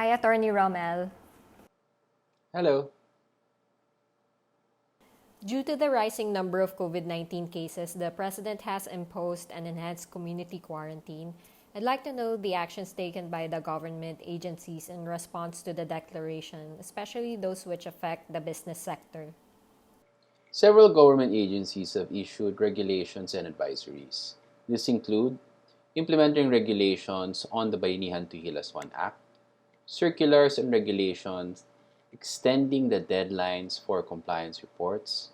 Hi, Attorney Romel. Hello. Due to the rising number of COVID-19 cases, the President has imposed an enhanced community quarantine. I'd like to know the actions taken by the government agencies in response to the declaration, especially those which affect the business sector. Several government agencies have issued regulations and advisories. These include implementing regulations on the Bayanihan to Heal as One Act, circulars and regulations extending the deadlines for compliance reports,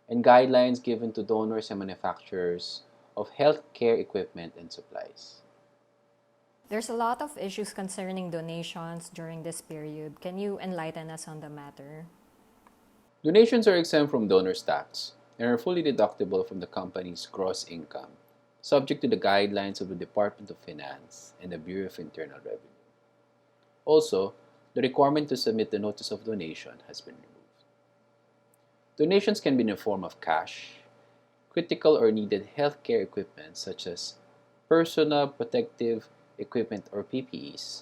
and guidelines given to donors and manufacturers of healthcare equipment and supplies. There's a lot of issues concerning donations during this period. Can you enlighten us on the matter? Donations are exempt from donors tax and are fully deductible from the company's gross income, subject to the guidelines of the Department of Finance and the Bureau of Internal Revenue. Also, the requirement to submit the notice of donation has been removed. Donations can be in the form of cash, critical or needed healthcare equipment such as personal protective equipment or PPEs,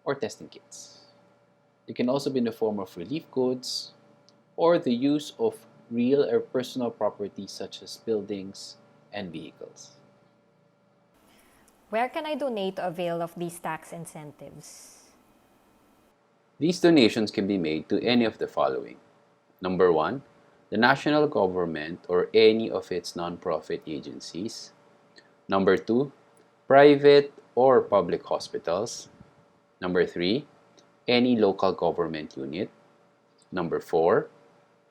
or testing kits. It can also be in the form of relief goods or the use of real or personal property such as buildings and vehicles. Where can I donate to avail of these tax incentives? These donations can be made to any of the following. Number 1, the national government or any of its nonprofit agencies. Number 2, private or public hospitals. Number 3, any local government unit. Number 4,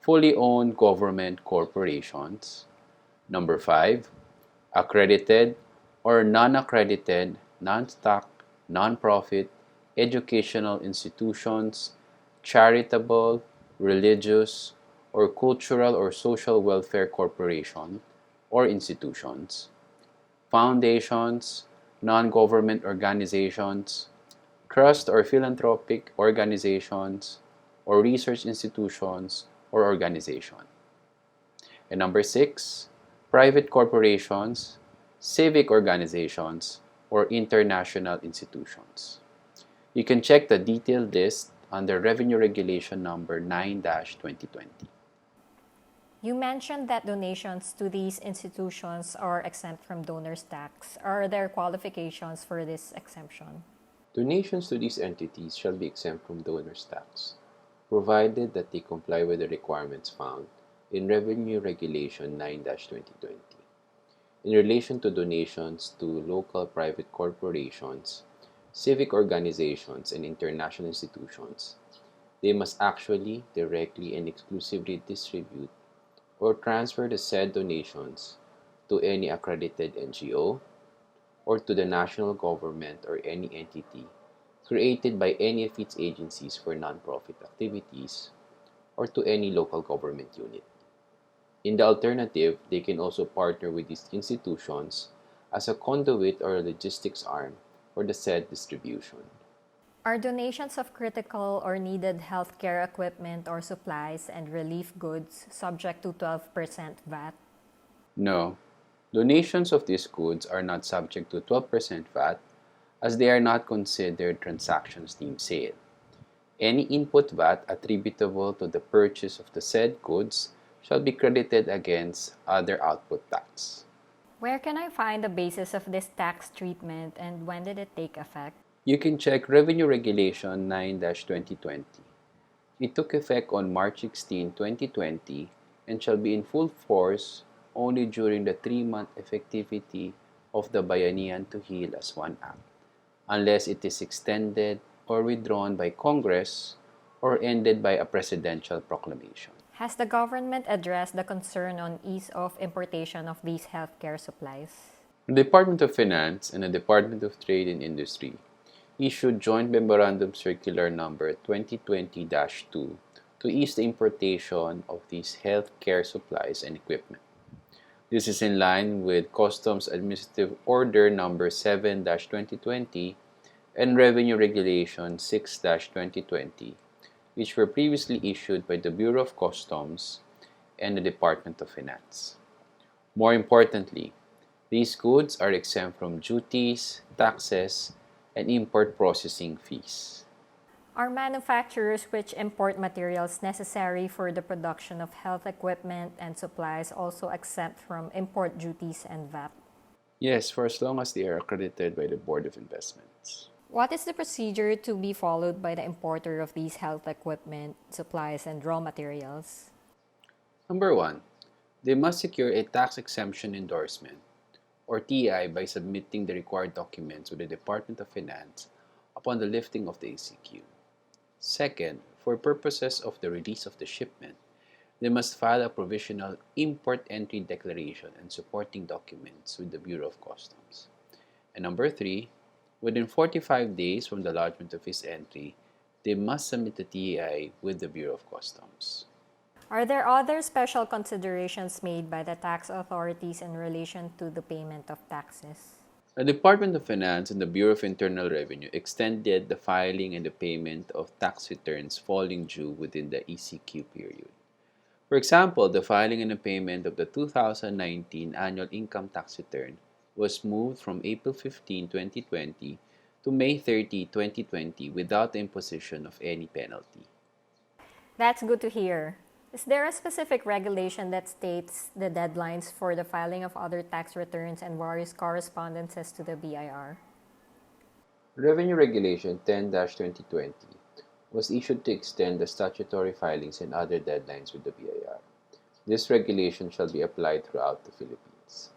fully owned government corporations. Number 5, accredited or non-accredited, non-stock, non-profit, educational institutions, charitable, religious, or cultural or social welfare corporation or institutions, foundations, non-government organizations, trust or philanthropic organizations, or research institutions or organization. And number 6, private corporations, civic organizations, or international institutions. You can check the detailed list under Revenue Regulation number 9-2020. You mentioned that donations to these institutions are exempt from donors tax. Are there qualifications for this exemption? Donations to these entities shall be exempt from donors tax, provided that they comply with the requirements found in Revenue Regulation 9-2020. In relation to donations to local private corporations, civic organizations, and international institutions, they must actually, directly, and exclusively distribute or transfer the said donations to any accredited NGO or to the national government or any entity created by any of its agencies for nonprofit activities or to any local government unit. In the alternative, they can also partner with these institutions as a conduit or a logistics arm for the said distribution. Are donations of critical or needed healthcare equipment or supplies and relief goods subject to 12% VAT? No, donations of these goods are not subject to 12% VAT as they are not considered transactions deemed sale. Any input VAT attributable to the purchase of the said goods shall be credited against other output tax. Where can I find the basis of this tax treatment and when did it take effect? You can check Revenue Regulation 9-2020. It took effect on March 16, 2020 and shall be in full force only during the 3-month effectivity of the Bayanihan to Heal as One Act, unless it is extended or withdrawn by Congress or ended by a presidential proclamation. Has the government addressed the concern on ease of importation of these healthcare supplies? The Department of Finance and the Department of Trade and Industry issued Joint Memorandum Circular number 2020-2 to ease the importation of these healthcare supplies and equipment. This is in line with Customs Administrative Order number 7-2020 and Revenue Regulation 6-2020, which were previously issued by the Bureau of Customs and the Department of Finance. More importantly, these goods are exempt from duties, taxes, and import processing fees. Are manufacturers which import materials necessary for the production of health equipment and supplies also exempt from import duties and VAT? Yes, for as long as they are accredited by the Board of Investments. What is the procedure to be followed by the importer of these health equipment, supplies, and raw materials? Number 1, they must secure a tax exemption endorsement or TI by submitting the required documents with the Department of Finance upon the lifting of the ECQ. Second, for purposes of the release of the shipment, they must file a provisional import entry declaration and supporting documents with the Bureau of Customs. And number 3, within 45 days from the lodgment of his entry, they must submit the TI with the Bureau of Customs. Are there other special considerations made by the tax authorities in relation to the payment of taxes? The Department of Finance and the Bureau of Internal Revenue extended the filing and the payment of tax returns falling due within the ECQ period. For example, the filing and the payment of the 2019 annual income tax return was moved from April 15, 2020 to May 30, 2020 without the imposition of any penalty. That's good to hear. Is there a specific regulation that states the deadlines for the filing of other tax returns and various correspondences to the BIR? Revenue Regulation 10-2020 was issued to extend the statutory filings and other deadlines with the BIR. This regulation shall be applied throughout the Philippines.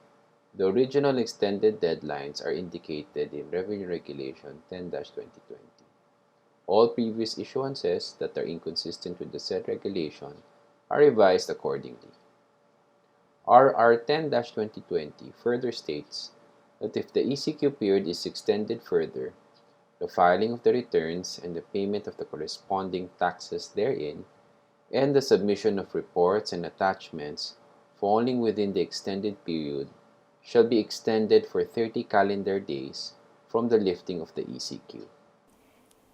The original extended deadlines are indicated in Revenue Regulation 10-2020. All previous issuances that are inconsistent with the said regulation are revised accordingly. RR 10-2020 further states that if the ECQ period is extended further, the filing of the returns and the payment of the corresponding taxes therein, and the submission of reports and attachments falling within the extended period shall be extended for 30 calendar days from the lifting of the ECQ.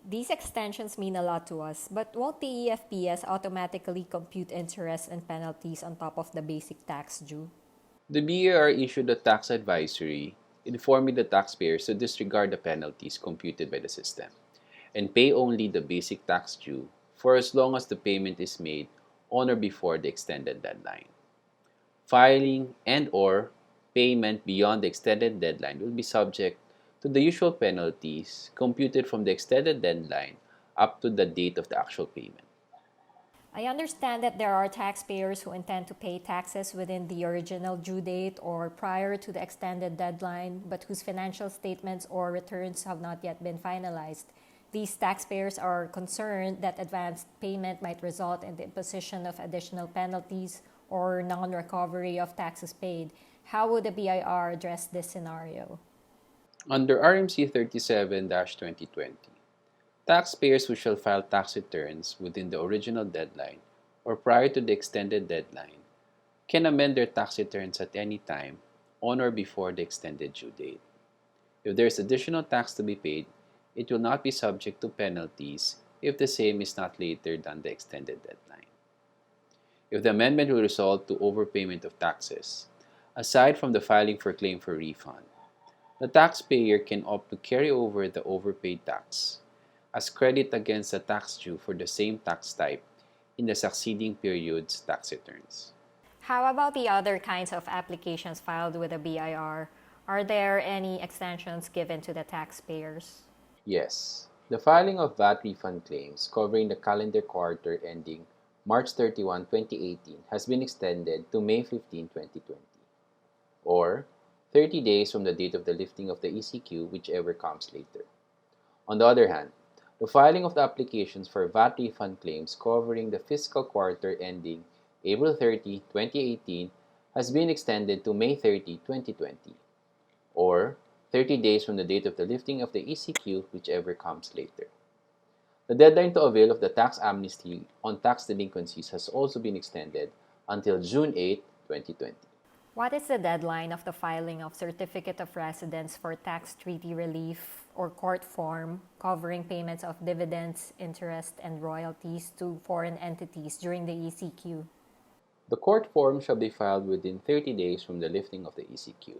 These extensions mean a lot to us, but won't the EFPS automatically compute interest and penalties on top of the basic tax due? The BAR issued a tax advisory informing the taxpayers to disregard the penalties computed by the system and pay only the basic tax due for as long as the payment is made on or before the extended deadline. Filing and/or payment beyond the extended deadline will be subject to the usual penalties computed from the extended deadline up to the date of the actual payment. I understand that there are taxpayers who intend to pay taxes within the original due date or prior to the extended deadline, but whose financial statements or returns have not yet been finalized. These taxpayers are concerned that advanced payment might result in the imposition of additional penalties or non-recovery of taxes paid. How would the BIR address this scenario? Under RMC 37-2020, taxpayers who shall file tax returns within the original deadline or prior to the extended deadline can amend their tax returns at any time on or before the extended due date. If there is additional tax to be paid, it will not be subject to penalties if the same is not later than the extended deadline. If the amendment will result to overpayment of taxes, aside from the filing for claim for refund, the taxpayer can opt to carry over the overpaid tax as credit against the tax due for the same tax type in the succeeding period's tax returns. How about the other kinds of applications filed with the BIR? Are there any extensions given to the taxpayers? Yes, the filing of VAT refund claims covering the calendar quarter ending March 31, 2018 has been extended to May 15, 2020, or 30 days from the date of the lifting of the ECQ, whichever comes later. On the other hand, the filing of the applications for VAT refund claims covering the fiscal quarter ending April 30, 2018 has been extended to May 30, 2020, or 30 days from the date of the lifting of the ECQ, whichever comes later. The deadline to avail of the tax amnesty on tax delinquencies has also been extended until June 8, 2020. What is the deadline of the filing of Certificate of Residence for Tax Treaty Relief or court form covering payments of dividends, interest, and royalties to foreign entities during the ECQ? The court form shall be filed within 30 days from the lifting of the ECQ.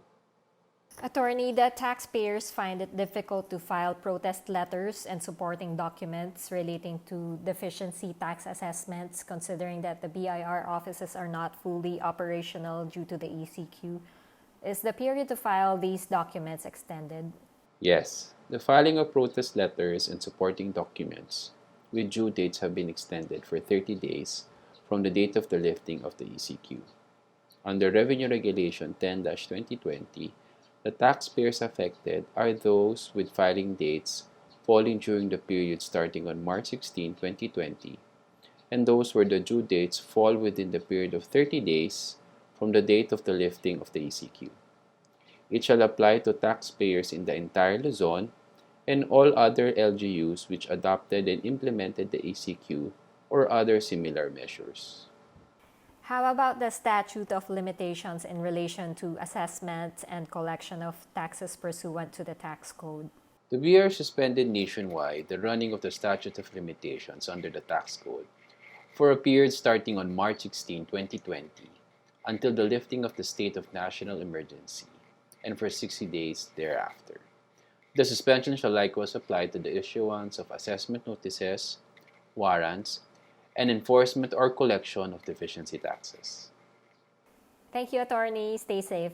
Attorney, the taxpayers find it difficult to file protest letters and supporting documents relating to deficiency tax assessments, considering that the BIR offices are not fully operational due to the ECQ. Is the period to file these documents extended? Yes, the filing of protest letters and supporting documents with due dates have been extended for 30 days from the date of the lifting of the ECQ. Under Revenue Regulation 10-2020, the taxpayers affected are those with filing dates falling during the period starting on March 16, 2020, and those where the due dates fall within the period of 30 days from the date of the lifting of the ECQ. It shall apply to taxpayers in the entire Luzon and all other LGUs which adopted and implemented the ECQ or other similar measures. How about the statute of limitations in relation to assessment and collection of taxes pursuant to the tax code? The BR suspended nationwide the running of the statute of limitations under the tax code for a period starting on March 16, 2020 until the lifting of the state of national emergency and for 60 days thereafter. The suspension shall likewise apply to the issuance of assessment notices, warrants, and enforcement or collection of deficiency taxes. Thank you, Attorney. Stay safe.